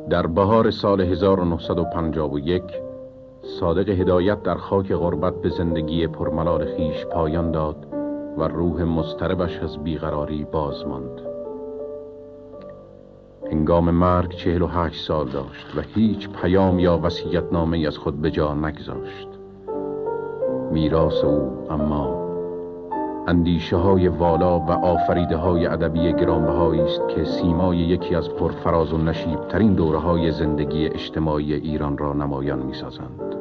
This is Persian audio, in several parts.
در بهار سال 1951 صادق هدایت در خاک غربت به زندگی پرملال خویش پایان داد و روح مضطربش از بیقراری باز ماند. هنگام مرگ 48 سال داشت و هیچ پیام یا وصیت‌نامه‌ای از خود به جا نگذاشت. میراث او اما اندیشه‌های والا و آفریده‌های ادبی گرانبهایی است که سیمای یکی از پرفراز و نشیب‌ترین دوره‌های زندگی اجتماعی ایران را نمایان می‌سازند.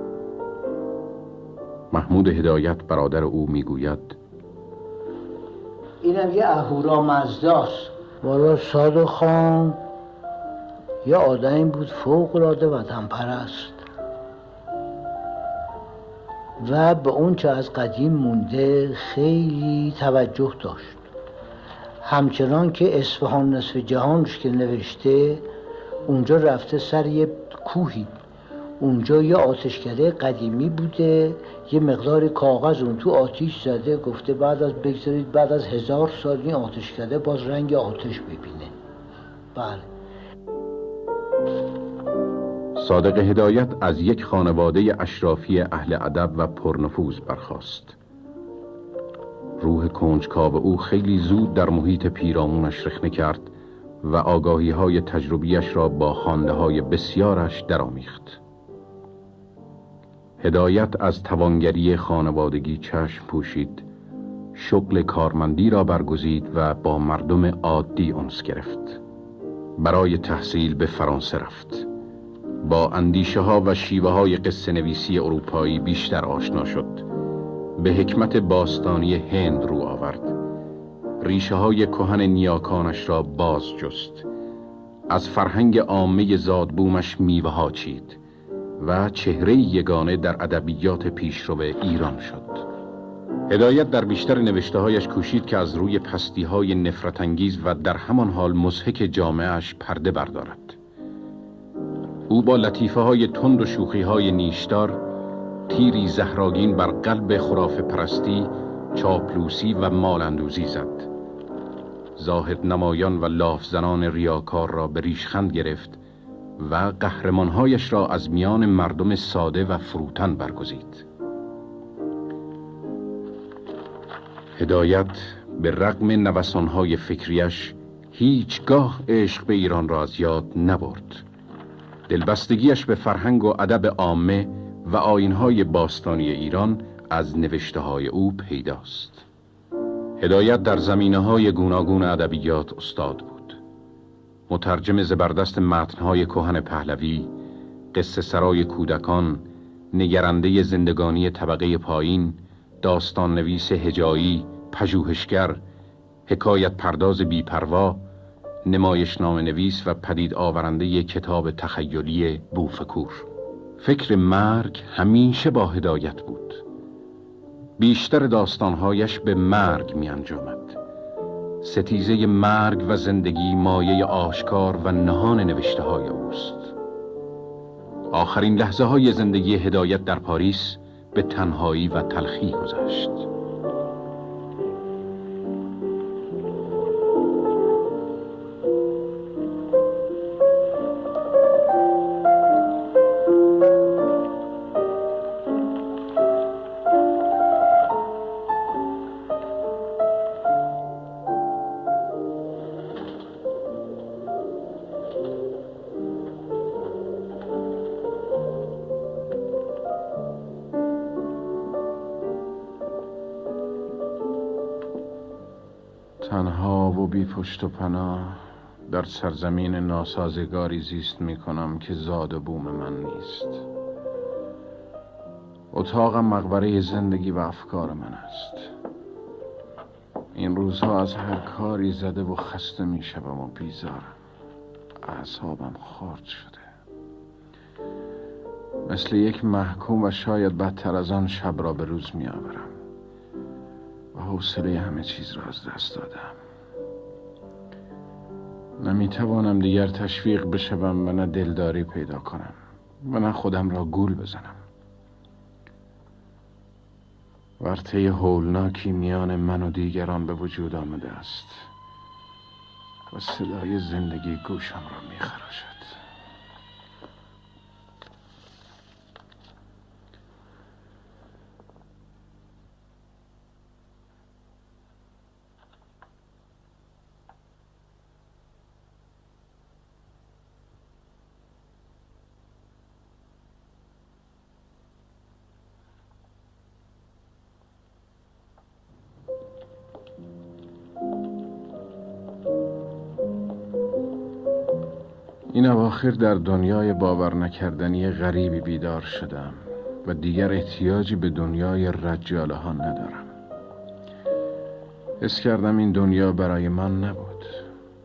محمود هدایت برادر او می‌گوید: اینم یه اهورامزداست. والا صادق خان یه آدمی بود فوق‌العاده وطن پرست و به اون چه از قدیم مونده خیلی توجه داشت. همچنان که اصفهان نصف جهانش که نوشته، اونجا رفته سر یه کوهی، اونجا یه آتشکده قدیمی بوده، یه مقدار کاغذ اون تو آتیش زده، گفته بگذارید بعد از 1000 سال این آتشکده باز رنگ آتش ببینه. بله. صادق هدایت از یک خانواده اشرافی اهل ادب و پرنفوذ برخاست. روح کنجکاو او خیلی زود در محیط پیرامونش رخنه کرد و آگاهی‌های تجربیش را با خوانده‌های بسیارش درآمیخت. هدایت از توانگری خانوادگی چشم پوشید، شغل کارمندی را برگزید و با مردم عادی انس گرفت. برای تحصیل به فرانسه رفت. با اندیشه ها و شیوه های قصه نویسی اروپایی بیشتر آشنا شد. به حکمت باستانی هند رو آورد. ریشه های کهن نیاکانش را باز جست. از فرهنگ عامه زادبومش میوه ها چید و چهره یگانه در ادبیات پیشرو ایران شد. هدایت در بیشتر نوشته‌هایش کوشید که از روی پستی‌های نفرت‌انگیز و در همان حال مضحک جامعه‌اش پرده بردارد. او با لطیفه‌های تند و شوخی‌های نیشدار تیری زهراگین بر قلب خرافه پرستی، چاپلوسی و مال‌اندوزی زد. زاهد نمایان و لاف زنان ریاکار را به ریشخند گرفت و قهرمان‌هایش را از میان مردم ساده و فروتن برگزید. هدایت به رغم نوسان‌های فکریش هیچگاه عشق به ایران را از یاد نبرد. دلبستگیش به فرهنگ و ادب عامه و آیین‌های باستانی ایران از نوشته‌های او پیداست. هدایت در زمینه‌های گوناگون ادبیات استاد بود. مترجم زبردست متن‌های کهن پهلوی، قصه سرای کودکان، نگرنده زندگانی طبقه پایین، داستان نویس هجایی، پژوهشگر، حکایت پرداز بی‌پروا، نمایشنامه نویس و پدید آورنده کتاب تخیلی بوفکور. فکر مرگ همیشه با هدایت بود. بیشتر داستانهایش به مرگ می انجامد. ستیزه مرگ و زندگی مایه آشکار و نهان نوشته های اوست. آخرین لحظه های زندگی هدایت در پاریس به تنهایی و تلخی گذشت. تنها و بی پشت و پناه در سرزمین ناسازگاری زیست می کنم که زاد و بوم من نیست. اتاقم مقبره زندگی و افکار من است. این روزها از هر کاری زده و خسته می شدم و بیزارم. اعصابم خرد شده. مثل یک محکوم و شاید بدتر از آن شب را به روز می آورم و حوصله همه چیز را از دست دادم. نمی توانم دیگر تشویق بشوم و نه دلداری پیدا کنم و نه خودم را گول بزنم. ورطه هولناکی میان من و دیگران به وجود آمده است و صدای زندگی گوشم را می خراشد. این اواخر در دنیای باور نکردنی غریبی بیدار شدم و دیگر احتیاجی به دنیای رجاله ها ندارم. حس کردم این دنیا برای من نبود،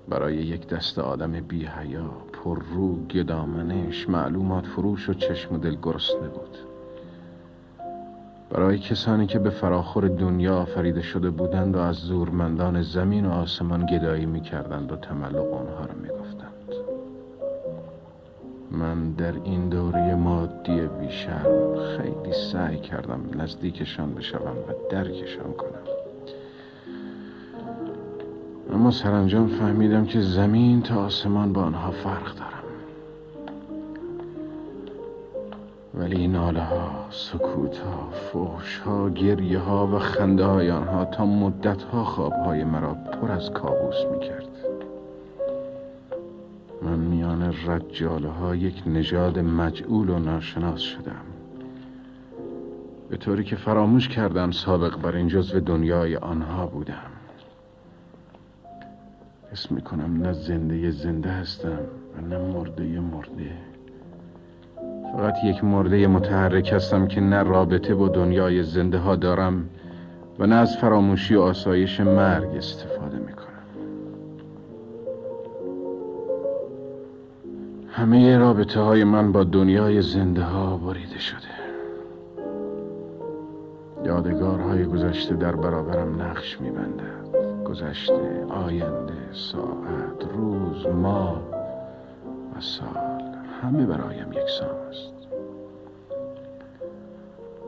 برای یک دست آدم بی حیا، پر رو، گدامنش، معلومات فروش و چشم و دل گرسنه بود. برای کسانی که به فراخور دنیا آفریده شده بودند و از زورمندان زمین و آسمان گدایی می کردند و تملق آنها را می گفتند. من در این دوره مادی بیشرم خیلی سعی کردم نزدیکشان بشوم و درکشان کنم، اما سرانجام فهمیدم که زمین تا آسمان با آنها فرق دارم. ولی ناله ها، سکوت ها، فحش ها، گریه ها و خنده های آنها تا مدت ها خواب های مرا پر از کابوس می کرد. من میان رجاله ها یک نژاد مجعول و ناشناس شدم، به طوری که فراموش کردم سابق بر این جزو دنیای آنها بودم. حس میکنم نه زنده هستم و نه مرده. فقط یک مرده متحرک هستم که نه رابطه با دنیای زنده ها دارم و نه از فراموشی و آسایش مرگ استفاده میکنم. همه رابطه های من با دنیای زنده ها بریده شده. یادگارهای گذشته در برابرم نقش میبندد. گذشته، آینده، ساعت، روز، ماه و سال، همه برایم یکسان است.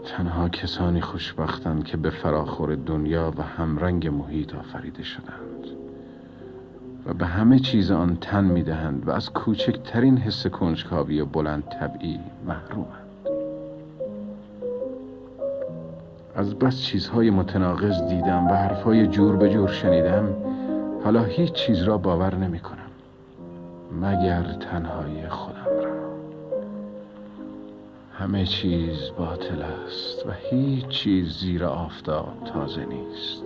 تنها کسانی خوشبختند که به فراخور دنیا و همرنگ محیط آفریده شدند و به همه چیز آن تن میدهند و از کوچکترین حس کنجکاوی و بلند طبعی محرومند. از بس چیزهای متناقض دیدم و حرفهای جور به جور شنیدم، حالا هیچ چیز را باور نمی کنم مگر تنهایی خودم را. همه چیز باطل است و هیچ چیز زیر آفتاب تازه نیست.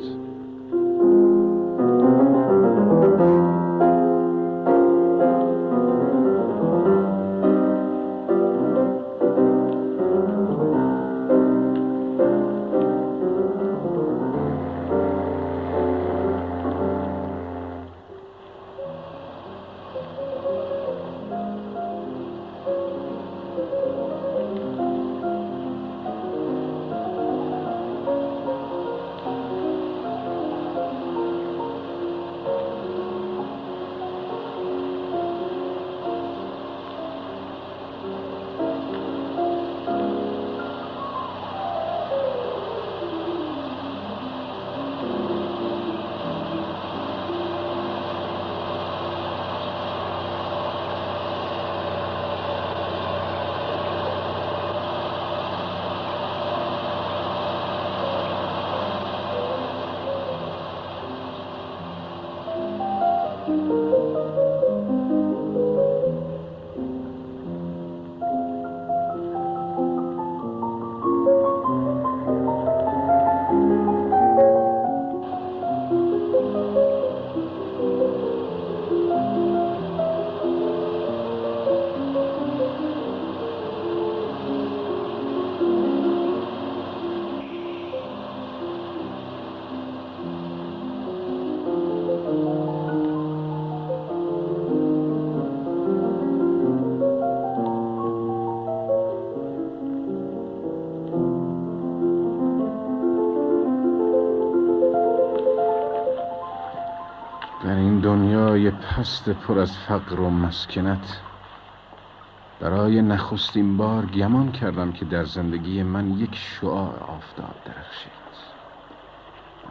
در این دنیای پست پر از فقر و مسکنت برای نخستین بار گمان کردم که در زندگی من یک شعاع آفتاب درخشید.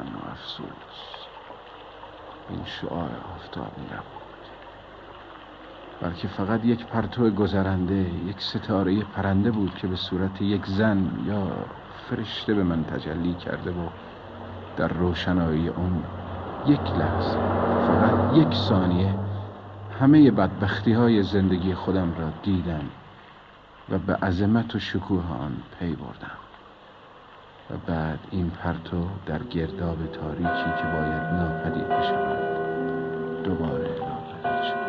اما افسوس، این شعاع آفتابی نبود، بلکه فقط یک پرتو گذرنده، یک ستاره پرنده بود که به صورت یک زن یا فرشته به من تجلی کرده و در روشنایی اون یک لحظه، فقط یک ثانیه، همه بدبختی های زندگی خودم را دیدم و به عظمت و شکوه آن پی بردم. و بعد این پرتو در گرداب تاریکی که باید ناپدید بشود دوباره ناپدید شد.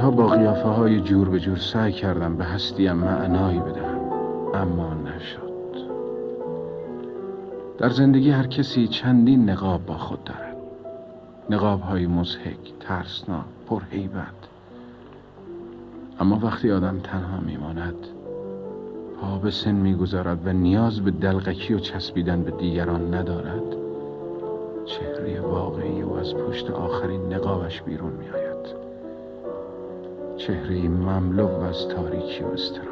روزها با قیافه های جور به جور سعی کردم به هستیم معنایی بدهم، اما نشد. در زندگی هر کسی چندین نقاب با خود دارد. نقاب های مضحک، ترسناک، پرهیبت. اما وقتی آدم تنها میماند، پا به سن میگذارد و نیاز به دلقکی و چسبیدن به دیگران ندارد، چهره واقعی او از پشت آخرین نقابش بیرون می آید. چهره مملو از تاریکی و اضطراب.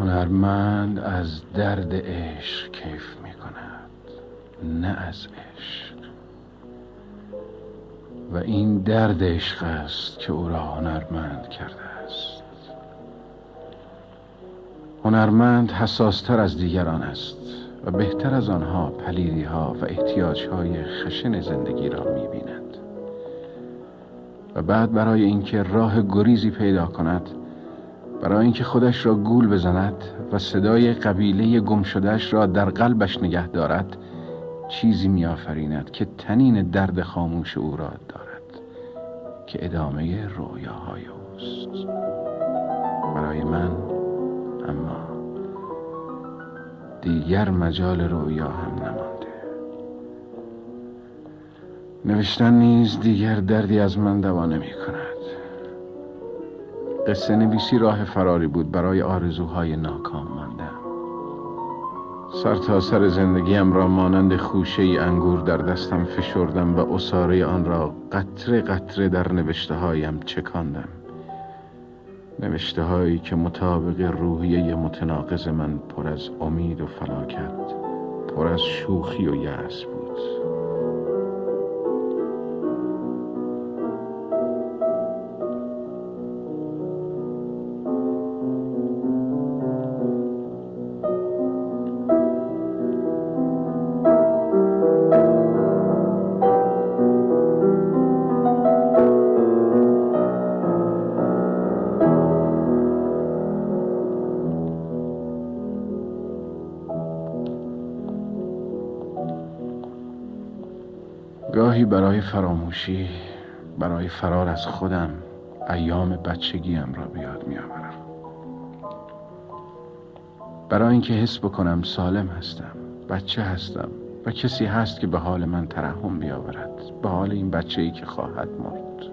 هنرمند از درد عشق کیف می کند، نه از عشق. و این درد عشق است که او را هنرمند کرده است. هنرمند حساستر از دیگران است و بهتر از آنها پلیدی ها و احتیاج های خشن زندگی را می بیند. و بعد برای اینکه راه گریزی پیدا کند، برای اینکه خودش را گول بزند و صدای قبیله گم شدهش را در قلبش نگه دارد، چیزی می‌آفریند که طنین درد خاموش او را دارد، که ادامه رویاهای اوست. برای من اما دیگر مجال رویا هم نمانده. نوشتن نیز دیگر دردی از من دوا نمی‌کند. قصه نویسی راه فراری بود برای آرزوهای ناکام مانده. سر تا سر زندگیم را مانند خوشه ای انگور در دستم فشردم و عصاره آن را قطره قطره در نوشته هایم چکاندم. نوشته هایی که مطابق روحیه متناقض من پر از امید و فلاکت، پر از شوخی و یأس بود. گاهی برای فراموشی، برای فرار از خودم، ایام بچگیم را به یاد می‌آورم. برای اینکه حس بکنم سالم هستم، بچه هستم و کسی هست که به حال من ترحم بیاورد، به حال این بچه‌ای که خواهد مرد.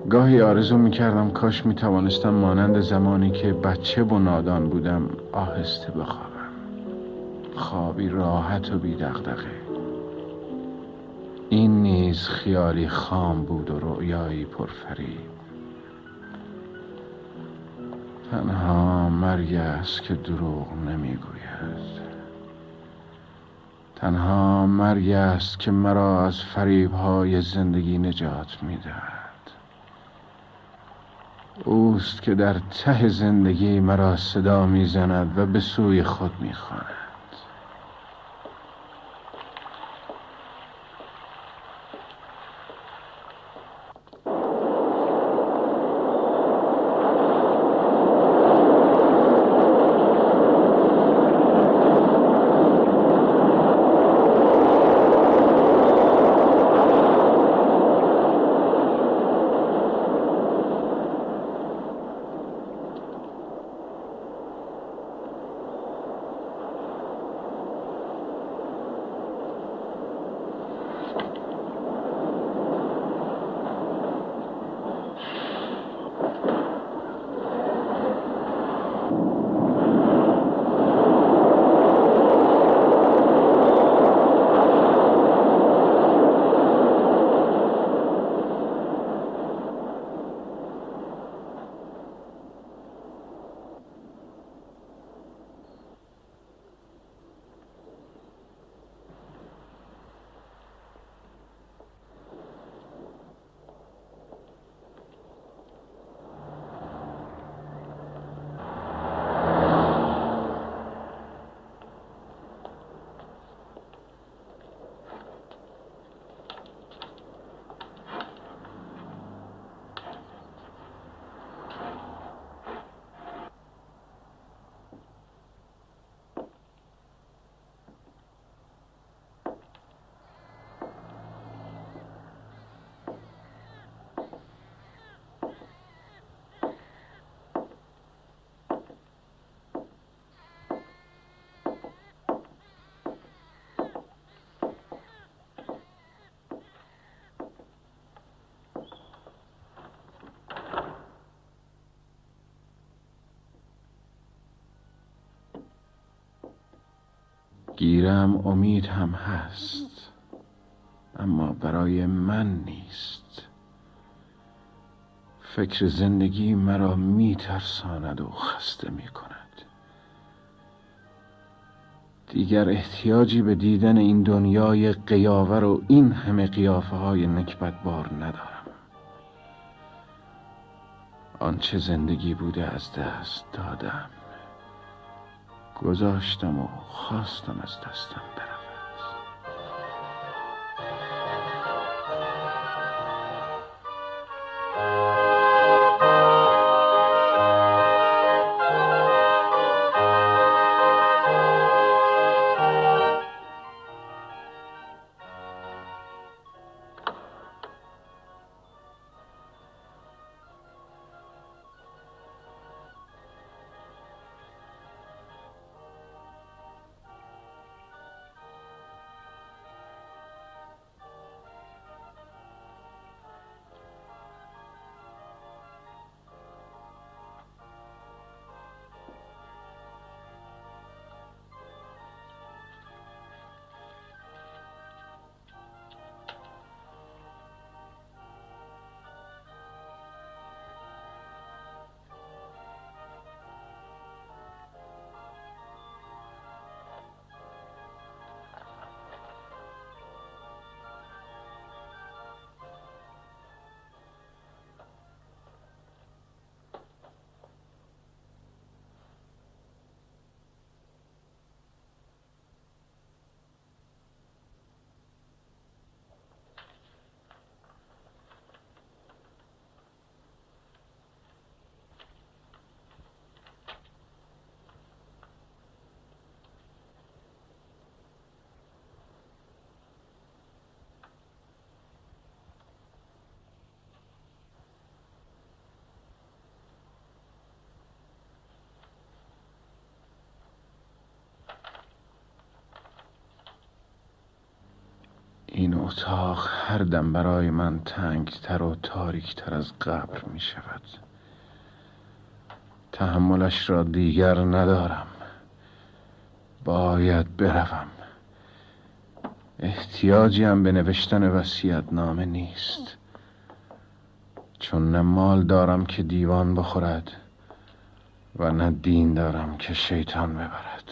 گاهی آرزو می‌کردم کاش می‌توانستم مانند زمانی که بچه و نادان بودم آهسته بخوابم. خوابی راحت و بی دغدغه. این نیز خیالی خام بود و رؤیایی پرفریب. تنها مرگ است که دروغ نمیگوید. تنها مرگ است که مرا از فریب‌های زندگی نجات می‌دهد. اوست که در ته زندگی مرا صدا می‌زند و به سوی خود می‌خواند. گیرم امید هم هست، اما برای من نیست. فکر زندگی مرا میترساند و خسته میکند. دیگر احتیاجی به دیدن این دنیای قیاور و این همه قیافه های نکبتبار ندارم. آنچه زندگی بوده از دست دادم، گذاشتم و خواستم از دستم برود. این اتاق هر دم برای من تنگتر و تاریکتر از قبر می شود. تحملش را دیگر ندارم. باید بروم. احتیاجی هم به نوشتن وصیت‌نامه نیست، چون نه مال دارم که دیوان بخورد و نه دین دارم که شیطان ببرد.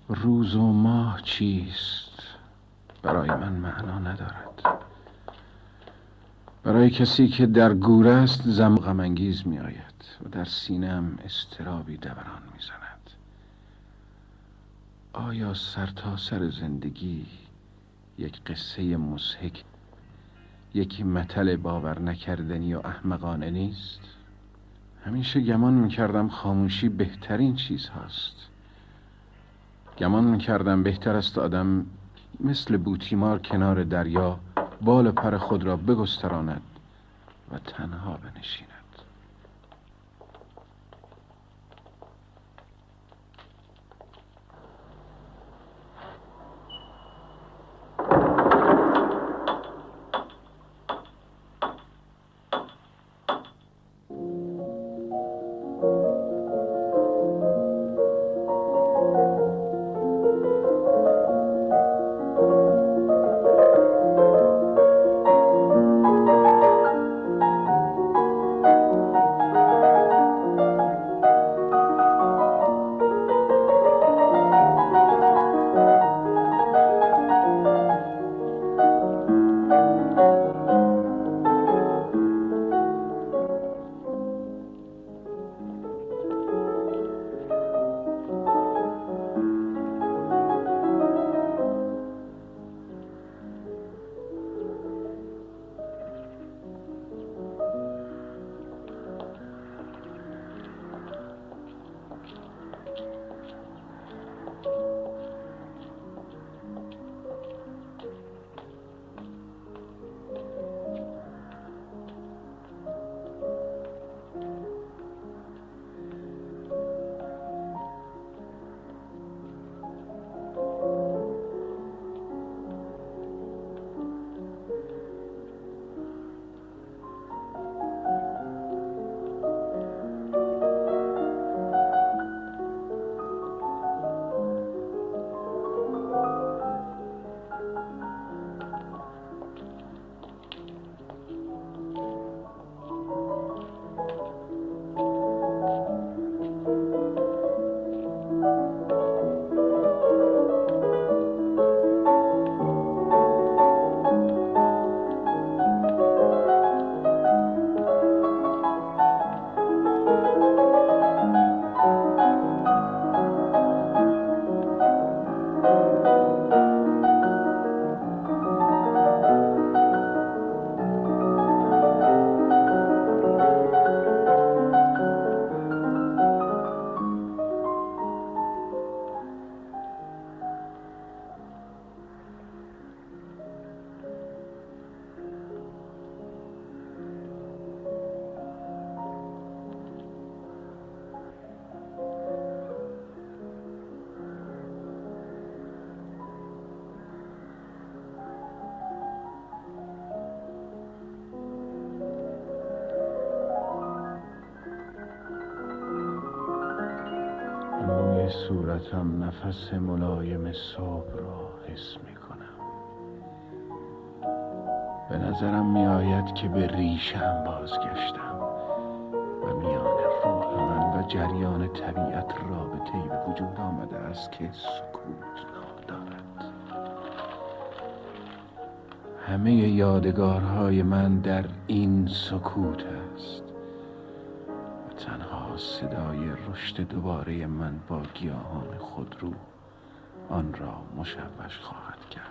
روز و ماه چیست برای من معنا ندارد. برای کسی که در گور است زم غم انگیز می آید و در سینه‌ام اضطرابی دوران می زند. آیا سر تا سر زندگی یک قصه مضحک، یک متل باور نکردنی و احمقانه نیست؟ همیشه گمان میکردم خاموشی بهترین چیز هست. گمان میکردم بهتر است آدم مثل بوتیمار کنار دریا بال پر خود را بگستراند و تنها بنشیند. روی صورتم نفس ملایم صبح را حس می کنم. به نظرم می آید که به ریشم بازگشتم و میان روح من و جریان طبیعت رابطه‌ای به وجود آمده است که سکوت نام دارد. همه یادگارهای من در این سکوت است و تنها صدای رشد دوباره من با گیاهان خودرو آن را مشوش خواهد کرد.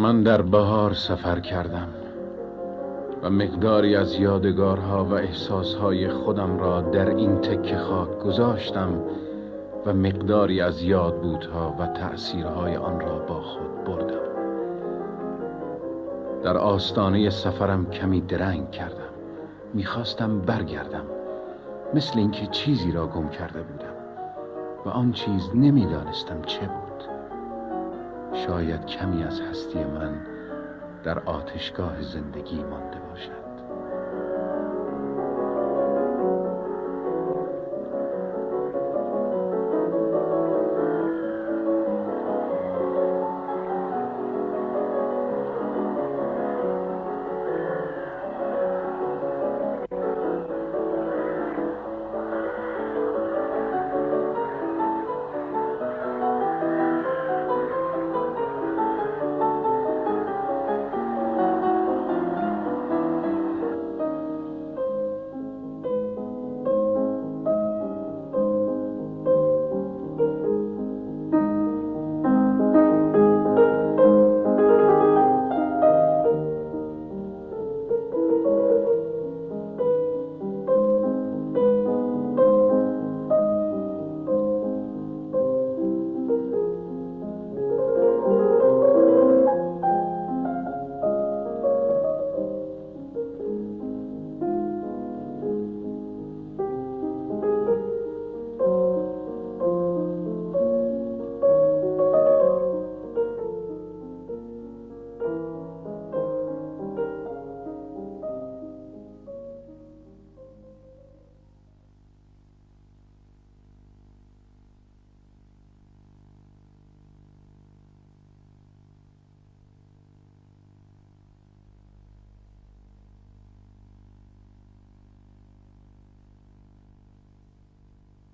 من در بهار سفر کردم و مقداری از یادگارها و احساسهای خودم را در این تکه خاک گذاشتم و مقداری از یادبودها و تأثیرهای آن را با خود بردم. در آستانه سفرم کمی درنگ کردم. میخواستم برگردم، مثل اینکه چیزی را گم کرده بودم و آن چیز نمیدانستم چه بود. شاید کمی از هستی من در آتشگاه زندگی مانده باشد.